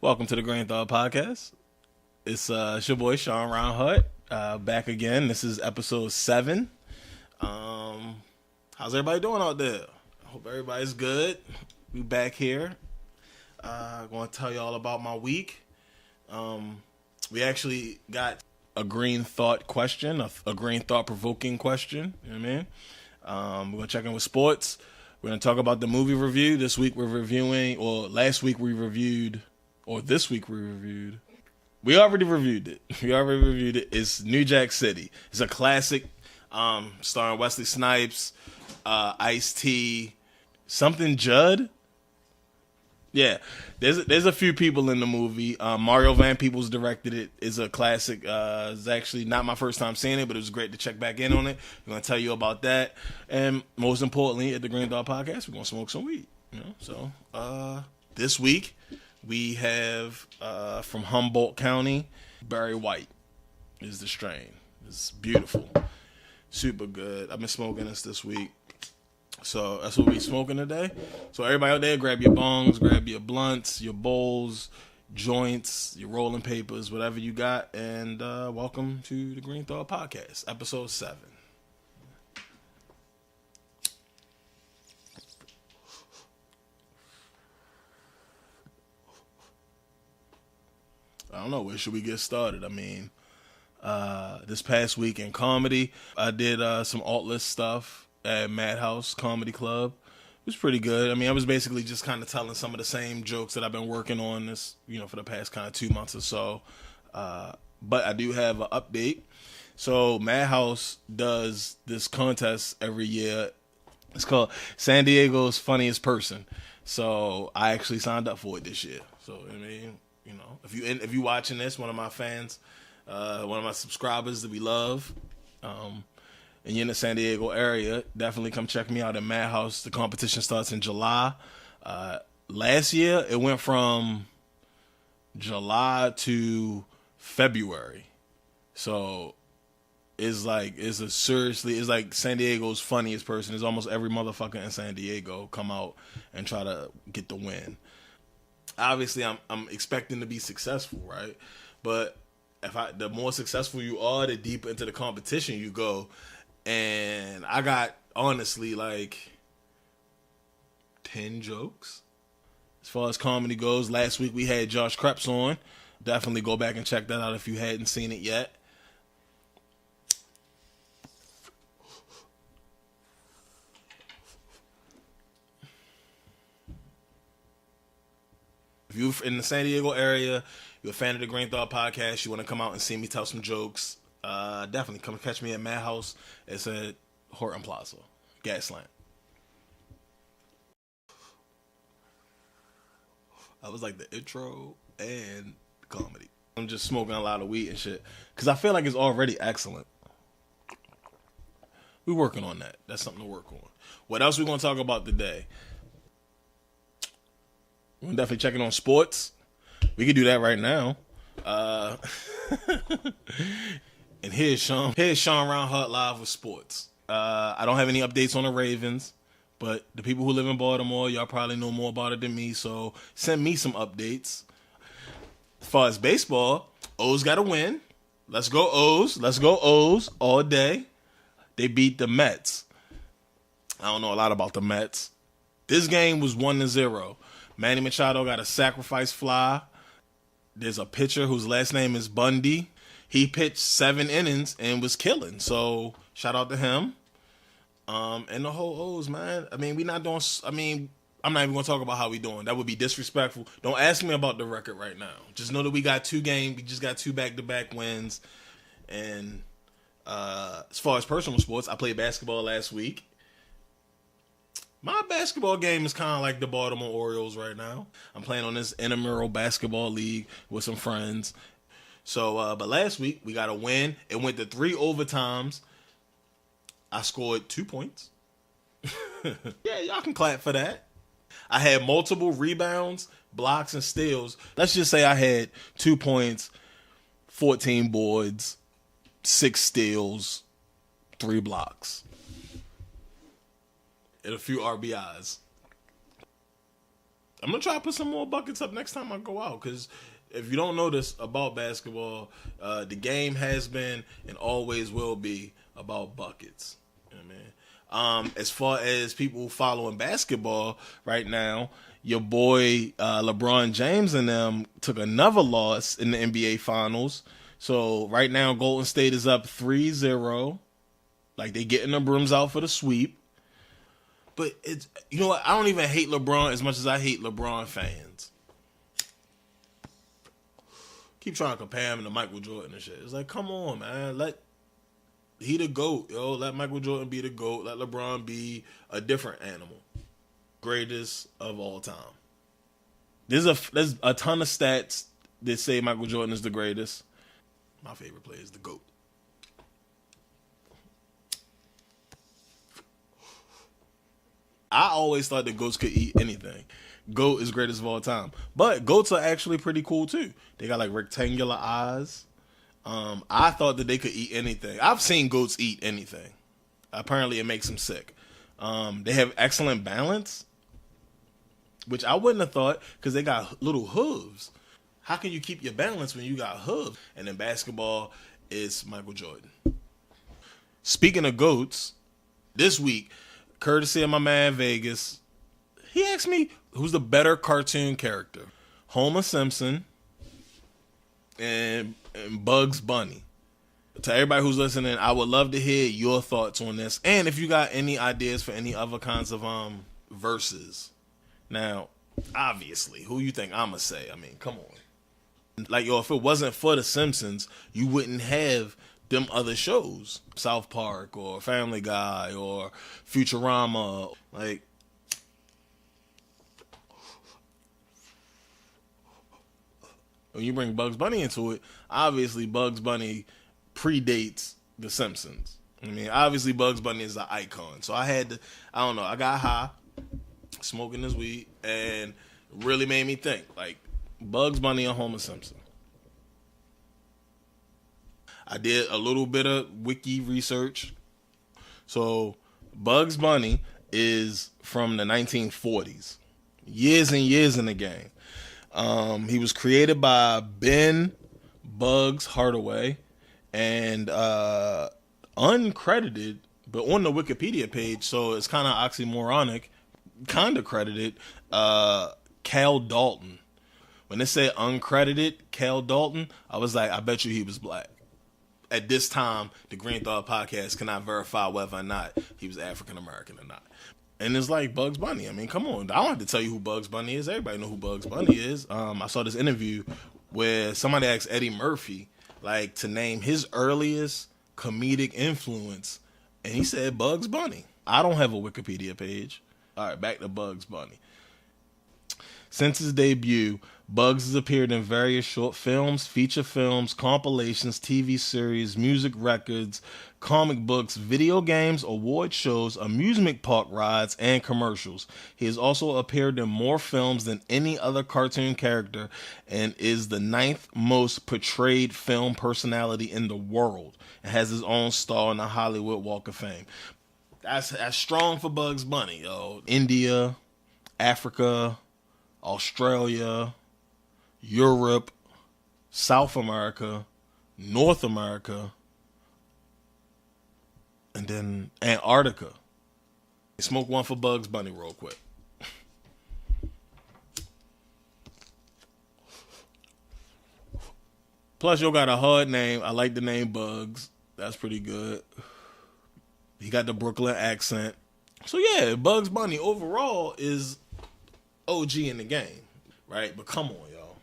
Welcome to the Greenthought podcast. It's your boy Shawn Reinhardt back again. This is episode 7. How's everybody doing out there? I hope everybody's good. We back here. I'm going to tell you all about my week. We actually got a green thought question, a green thought provoking question. You know what I mean? We're going to check in with sports. We're going to talk about the movie review. This week we're reviewing, or last week we reviewed, or this week we reviewed. We already reviewed it. It's New Jack City. It's a classic starring Wesley Snipes, Ice-T, something Judd. Yeah, there's a few people in the movie. Mario Van Peebles directed it. It's a classic. It's actually not my first time seeing it, but it was great to check back in on it. We're going to tell you about that. And most importantly, at the Green Dog Podcast, we're going to smoke some weed. So this week, we have from Humboldt County, Barry White is the strain. It's beautiful. Super good. I've been smoking this week. So that's what we smoking today. So everybody out there, grab your bongs, grab your blunts, your bowls, joints, your rolling papers, whatever you got. And welcome to the Green Thought Podcast, episode 7. I don't know, where should we get started? I mean, this past week in comedy, I did some alt-list stuff at Madhouse Comedy Club. It was pretty good. I mean, I was basically just kind of telling some of the same jokes that I've been working on this, for the past kind of 2 months or so. But I do have an update. So Madhouse does this contest every year. It's called San Diego's Funniest Person. So I actually signed up for it this year. So I mean, if you watching this, one of my fans, one of my subscribers that we love, and you're in the San Diego area, definitely come check me out at Madhouse. The competition starts in July. Last year, it went from July to February. So it's like San Diego's Funniest Person. It's almost every motherfucker in San Diego come out and try to get the win. Obviously, I'm expecting to be successful, right? But the more successful you are, the deeper into the competition you go. And I got, honestly, like 10 jokes. As far as comedy goes, last week we had Josh Krebs on. Definitely go back and check that out if you hadn't seen it yet. If you're in the San Diego area, you're a fan of the Green Thought Podcast, you want to come out and see me tell some jokes, definitely come catch me at Madhouse. It's at Horton Plaza, Gaslamp. I was like the intro and comedy. I'm just smoking a lot of weed and shit because I feel like it's already excellent. We're working on that. That's something to work on. What else we going to talk about today? We're definitely checking on sports. We could do that right now. And here's Shawn Reinhardt live with sports. I don't have any updates on the Ravens, but the people who live in Baltimore, y'all probably know more about it than me, so send me some updates. As far as baseball, O's got to win. Let's go O's. Let's go O's all day. They beat the Mets. I don't know a lot about the Mets. This game was 1-0. Manny Machado got a sacrifice fly. There's a pitcher whose last name is Bundy. He pitched 7 innings and was killing. So shout out to him. And the whole O's, man. I mean, I'm not even going to talk about how we doing. That would be disrespectful. Don't ask me about the record right now. Just know that we got 2 games. We just got 2 back-to-back wins. And as far as personal sports, I played basketball last week. My basketball game is kind of like the Baltimore Orioles right now. I'm playing on this intramural basketball league with some friends. So, but last week we got a win. It went to 3 overtimes. I scored 2 points. Yeah, y'all can clap for that. I had multiple rebounds, blocks, and steals. Let's just say I had 2 points, 14 boards, 6 steals, 3 blocks and a few RBIs. I'm going to try to put some more buckets up next time I go out, because if you don't know this about basketball, the game has been and always will be about buckets. You know what I mean? As far as people following basketball right now, your boy LeBron James and them took another loss in the NBA Finals. So right now, Golden State is up 3-0. Like, they getting the brooms out for the sweep. But it's, you know what? I don't even hate LeBron as much as I hate LeBron fans. Keep trying to compare him to Michael Jordan and shit. It's like, come on, man. He the GOAT, yo. Let Michael Jordan be the GOAT. Let LeBron be a different animal. Greatest of all time. There's a ton of stats that say Michael Jordan is the greatest. My favorite player is the GOAT. I always thought that goats could eat anything. Goat is greatest of all time. But goats are actually pretty cool too. They got like rectangular eyes. I thought that they could eat anything. I've seen goats eat anything. Apparently it makes them sick. They have excellent balance, which I wouldn't have thought, because they got little hooves. How can you keep your balance when you got hooves? And in basketball, it's Michael Jordan. Speaking of goats, this week, courtesy of my man Vegas, he asked me who's the better cartoon character, Homer Simpson and Bugs Bunny. To everybody who's listening, I would love to hear your thoughts on this, and if you got any ideas for any other kinds of verses. Now, obviously, who you think I'ma say? I mean, come on. Like, yo, if it wasn't for The Simpsons, you wouldn't have them other shows, South Park or Family Guy or Futurama. Like, when you bring Bugs Bunny into it, obviously Bugs Bunny predates The Simpsons. I mean, obviously Bugs Bunny is an icon. So I got high, smoking this weed, and really made me think, like, Bugs Bunny or Homer Simpson. I did a little bit of wiki research. So Bugs Bunny is from the 1940s. Years and years in the game. He was created by Ben Bugs Hardaway and uncredited, but on the Wikipedia page, so it's kind of oxymoronic, kind of credited, Cal Dalton. When they said uncredited Cal Dalton, I was like, I bet you he was black. At this time, the Greenthought podcast cannot verify whether or not he was African American or not. And it's like Bugs Bunny. I mean, come on. I don't have to tell you who Bugs Bunny is. Everybody know who Bugs Bunny is. I saw this interview where somebody asked Eddie Murphy, like, to name his earliest comedic influence, and he said Bugs Bunny. I don't have a Wikipedia page. All right, back to Bugs Bunny. Since his debut, Bugs has appeared in various short films, feature films, compilations, TV series, music records, comic books, video games, award shows, amusement park rides, and commercials. He has also appeared in more films than any other cartoon character and is the 9th most portrayed film personality in the world and has his own star in the Hollywood Walk of Fame. That's strong for Bugs Bunny, yo. India, Africa, Australia, Europe, South America, North America, and then Antarctica. Smoke one for Bugs Bunny real quick. Plus, you got a hard name. I like the name Bugs. That's pretty good. He got the Brooklyn accent. So yeah, Bugs Bunny overall is OG in the game, right? But come on, y'all.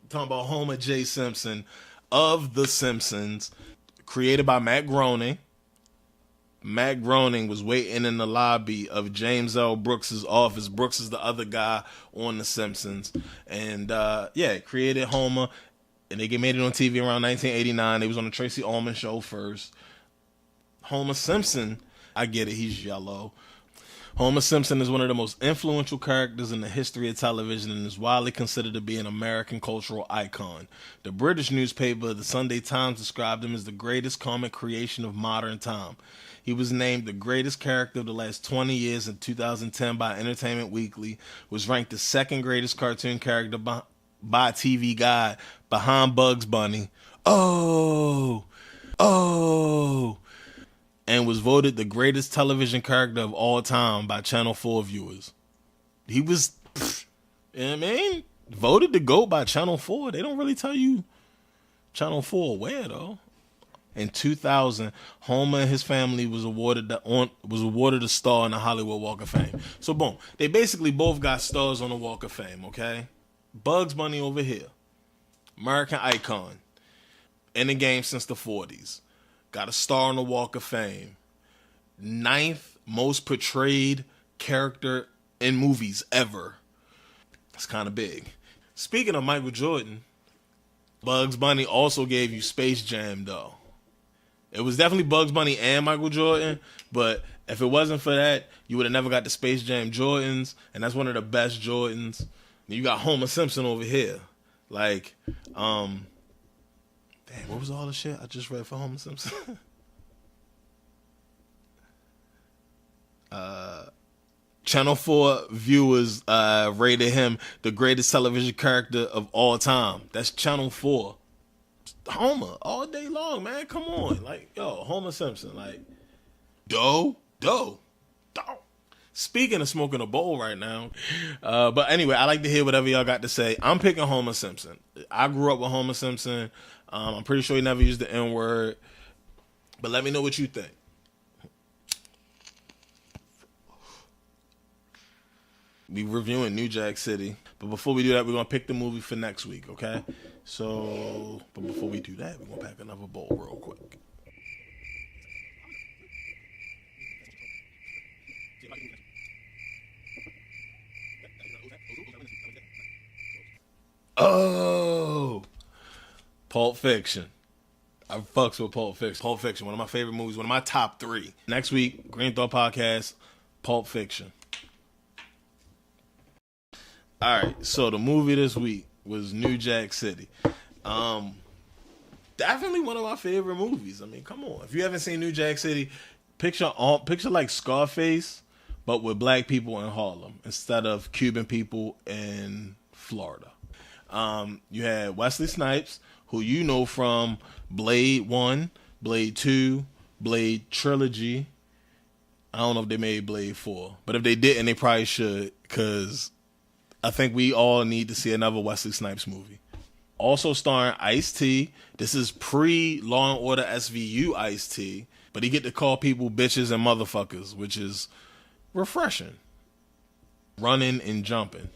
Talking about Homer J. Simpson of The Simpsons, created by Matt Groening. Matt Groening was waiting in the lobby of James L. Brooks' office. Brooks is the other guy on The Simpsons. And created Homer. And they made it on TV around 1989. They was on the Tracy Ullman show first. Homer Simpson, I get it, he's yellow. Homer Simpson is one of the most influential characters in the history of television and is widely considered to be an American cultural icon. The British newspaper, the Sunday Times, described him as the greatest comic creation of modern time. He was named the greatest character of the last 20 years in 2010 by Entertainment Weekly, was ranked the second greatest cartoon character by TV Guide, behind Bugs Bunny. Oh! And was voted the greatest television character of all time by Channel 4 viewers. He was, you know what I mean? Voted the GOAT by Channel 4. They don't really tell you Channel 4 where, though. In 2000, Homer and his family was awarded a star on the Hollywood Walk of Fame. So, boom. They basically both got stars on the Walk of Fame, okay? Bugs Bunny over here. American icon. In the game since the 40s. Got a star on the Walk of Fame. 9th most portrayed character in movies ever. That's kind of big. Speaking of Michael Jordan, Bugs Bunny also gave you Space Jam, though. It was definitely Bugs Bunny and Michael Jordan, but if it wasn't for that, you would have never got the Space Jam Jordans, and that's one of the best Jordans. You got Homer Simpson over here. Like, damn, what was all the shit I just read for Homer Simpson? Channel 4 viewers rated him the greatest television character of all time. That's Channel 4. Homer, all day long, man. Come on. Like, yo, Homer Simpson. Like, dough. Speaking of smoking a bowl right now. But anyway, I like to hear whatever y'all got to say. I'm picking Homer Simpson. I grew up with Homer Simpson. I'm pretty sure he never used the N-word. But let me know what you think. We reviewing New Jack City. But before we do that, we're going to pick the movie for next week, okay? So, but before we do that, we're going to pack another bowl real quick. Oh! Pulp Fiction. I fucks with Pulp Fiction. Pulp Fiction, one of my favorite movies, one of my top 3. Next week, Green Thought Podcast, Pulp Fiction. All right, so the movie this week was New Jack City. Definitely one of my favorite movies. I mean, come on. If you haven't seen New Jack City, picture like Scarface, but with black people in Harlem instead of Cuban people in Florida. You had Wesley Snipes, who you know from Blade 1, Blade 2, Blade Trilogy. I don't know if they made Blade 4, but if they didn't, they probably should, because I think we all need to see another Wesley Snipes movie. Also starring Ice-T. This is pre-Law & Order SVU Ice-T, but he get to call people bitches and motherfuckers, which is refreshing. Running and jumping.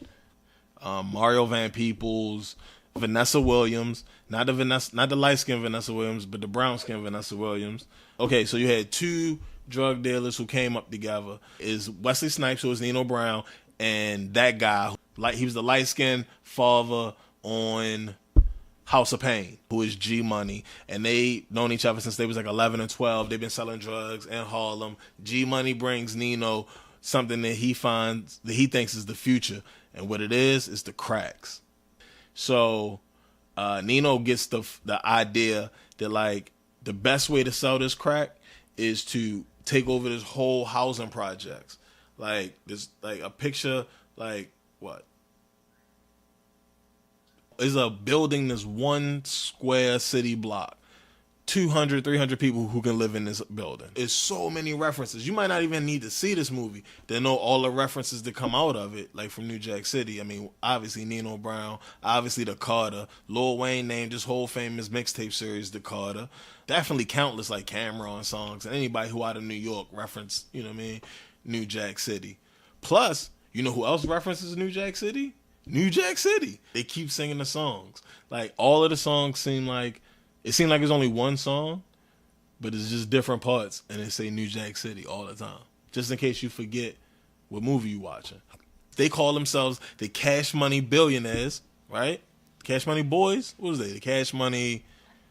Mario Van Peebles, Vanessa Williams, not the light-skinned Vanessa Williams, but the brown-skinned Vanessa Williams. Okay, so you had 2 drug dealers who came up together. Is Wesley Snipes, who is Nino Brown, and that guy, like he was the light-skinned father on House of Pain, who is G Money, and they known each other since they was like 11 and 12. They've been selling drugs in Harlem. G Money brings Nino something that he thinks is the future, and what it is the cracks. So Nino gets the idea that like the best way to sell this crack is to take over this whole housing projects. Like this, like a picture, like what? Is a building this 1 square city block. 200, 300 people who can live in this building. It's so many references. You might not even need to see this movie to know all the references that come out of it, like from New Jack City. I mean, obviously Nino Brown, obviously the Carter. Lil Wayne named his whole famous mixtape series the Carter. Definitely countless like Cameron songs, and anybody who out of New York referenced, you know what I mean, New Jack City. Plus, you know who else references New Jack City? New Jack City. They keep singing the songs. Like all of the songs seem like it's only one song, but it's just different parts, and they say New Jack City all the time, just in case you forget what movie you watching. They call themselves the Cash Money Billionaires, right? Cash Money Boys. What was they? The Cash Money,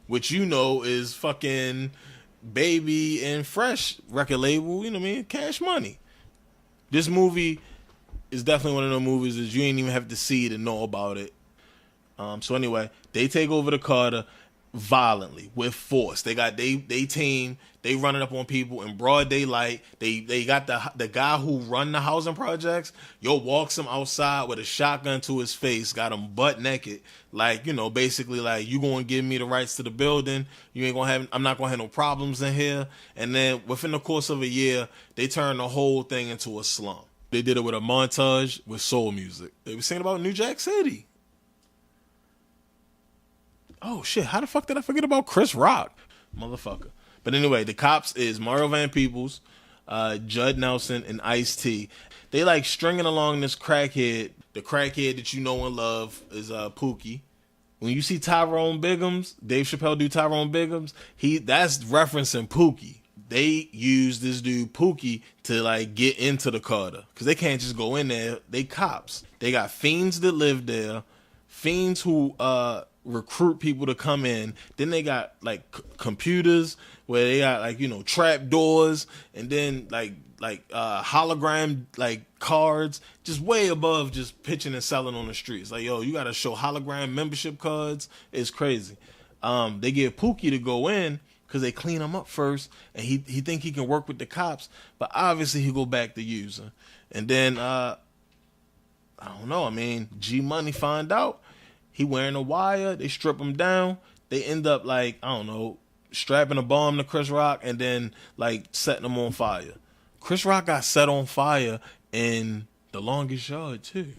which you know is fucking Baby and Fresh record label. You know what I mean? Cash Money. This movie is definitely one of those movies that you ain't even have to see to know about it. So anyway, they take over the Carter violently with force. They got they team. They running up on people in broad daylight. They got the guy who run the housing projects. Walks him outside with a shotgun to his face. Got him butt naked. Like, basically like, you gonna give me the rights to the building. You ain't gonna have. I'm not gonna have no problems in here. And then within the course of a year, they turned the whole thing into a slum. They did it with a montage with soul music. They were singing about New Jack City. Oh shit, how the fuck did I forget about Chris Rock? Motherfucker. But anyway, the cops is Mario Van Peebles, Judd Nelson, and Ice-T. They like stringing along this crackhead. The crackhead that you know and love is Pookie. When you see Tyrone Biggums, Dave Chappelle do Tyrone Biggums, that's referencing Pookie. They use this dude Pookie to like get into the Carter. Because they can't just go in there. They cops. They got fiends that live there. Fiends who recruit people to come in. Then they got like computers where they got like trap doors, and then like hologram like cards, just way above just pitching and selling on the streets. Like, you gotta show hologram membership cards. It's crazy. They get Pookie to go in because they clean him up first, and he think he can work with the cops, but obviously he go back to using. And then I don't know. I mean, G Money find out. He wearing a wire. They strip him down. They end up like, I don't know, strapping a bomb to Chris Rock and then like setting him on fire. Chris Rock got set on fire in The Longest Yard too.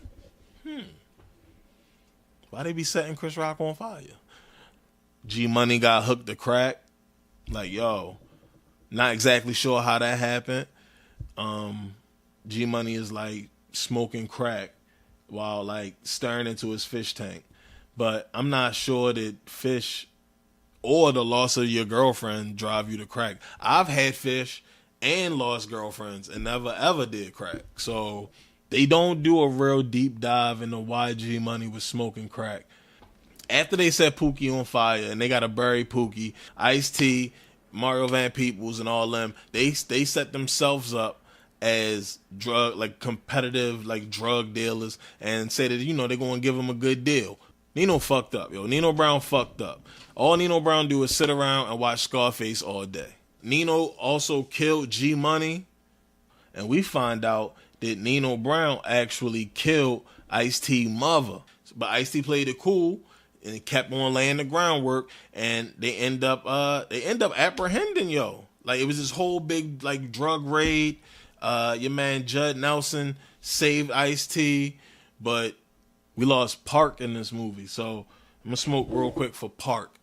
Why they be setting Chris Rock on fire? G Money got hooked to crack. Like, not exactly sure how that happened. G Money is like smoking crack while like staring into his fish tank. But I'm not sure that fish or the loss of your girlfriend drive you to crack. I've had fish and lost girlfriends and never ever did crack. So they don't do a real deep dive into why G Money was smoking crack. After they set Pookie on fire and they got to bury Pookie, Ice-T, Mario Van Peebles, and all them, they set themselves up as competitive drug dealers and say that they're gonna give them a good deal. Nino fucked up, Nino Brown fucked up. All Nino Brown do is sit around and watch Scarface all day. Nino also killed G Money, and we find out that Nino Brown actually killed Ice-T mother. But Ice-T played it cool and kept on laying the groundwork, and they end up apprehending Like, it was this whole big drug raid. Your man Judd Nelson saved Ice-T, but we lost Park in this movie. So I'm gonna smoke real quick for Park.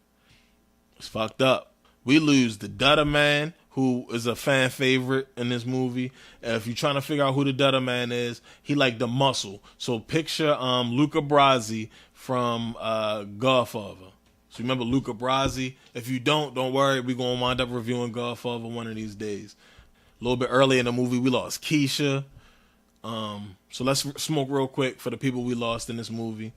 It's fucked up. We lose the Dutta Man, who is a fan favorite in this movie. If you're trying to figure out who the Dutta Man is, he like the muscle. So picture Luca Brasi from Godfather. So remember Luca Brasi? If you don't worry, we're gonna wind up reviewing Godfather one of these days. A little bit early in the movie, we lost Keisha. So let's smoke real quick for the people we lost in this movie.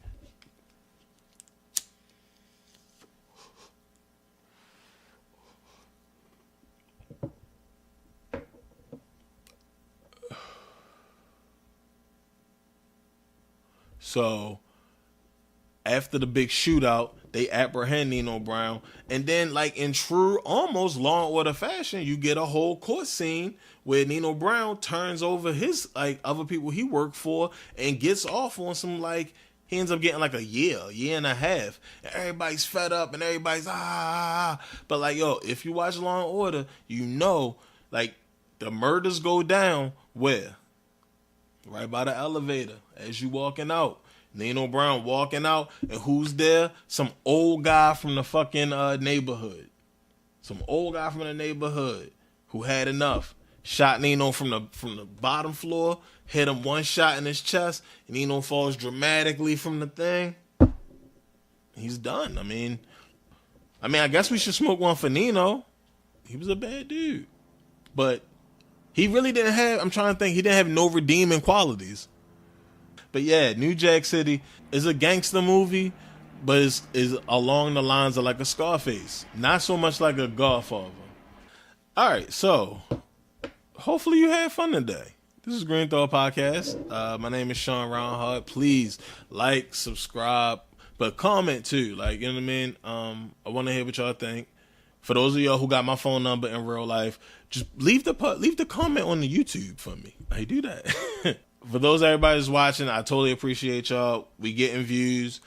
So after the big shootout, they apprehend Nino Brown, and then in true almost Law and Order fashion, you get a whole court scene where Nino Brown turns over his other people he worked for and gets off on some he ends up getting a year and a half. And everybody's fed up and everybody's but if you watch Law and Order, the murders go down where? Right by the elevator as you walking out. Nino Brown walking out, and who's there? Some old guy from the fucking neighborhood. Some old guy from the neighborhood who had enough. Shot Nino from the bottom floor, hit him one shot in his chest, and Nino falls dramatically from the thing. He's done. I mean, I guess we should smoke one for Nino. He was a bad dude. But he really didn't have, I'm trying to think, he didn't have no redeeming qualities. But yeah, New Jack City is a gangster movie, but is along the lines of a Scarface. Not so much like a Godfather. All right, so hopefully you had fun today. This is Green Thought Podcast. My name is Shawn Reinhardt. Please like, subscribe, but comment too. Like, you know what I mean? I want to hear what y'all think. For those of y'all who got my phone number in real life, just leave the comment on the YouTube for me. I do that. For those everybody that's watching, I totally appreciate y'all. We getting views.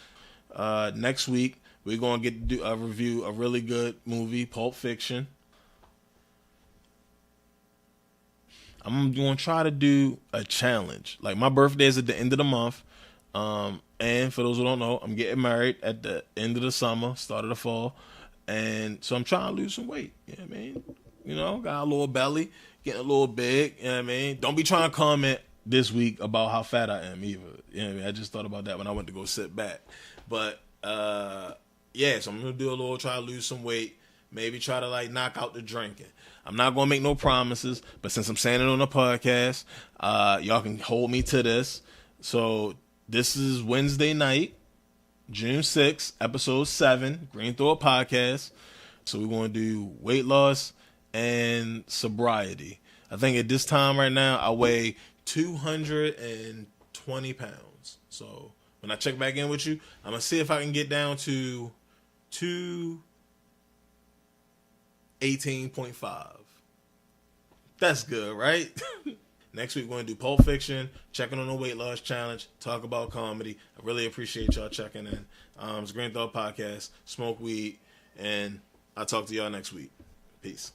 Next week we're gonna get to do a review a really good movie, Pulp Fiction. I'm gonna try to do a challenge. Like, my birthday is at the end of the month. And for those who don't know, I'm getting married at the end of the summer, start of the fall. And so I'm trying to lose some weight. You know what I mean? You know, got a little belly, getting a little big. You know what I mean? Don't be trying to comment this week about how fat I am either. You know what I mean? I just thought about that when I went to go sit back. But, yeah, so I'm going to do a little, try to lose some weight. Maybe try to, like, knock out the drinking. I'm not going to make no promises, but since I'm saying it on the podcast, y'all can hold me to this. So this is Wednesday night, June 6th, episode 7, Green Thought Podcast. So we're going to do weight loss and sobriety. I think at this time right now, I weigh 220 pounds. So when I check back in with you, I'm going to see if I can get down to 218.5. That's good, right? Next week, we're going to do Pulp Fiction, checking on the weight loss challenge, talk about comedy. I really appreciate y'all checking in. It's Green Thought Podcast, smoke weed, and I'll talk to y'all next week. Peace.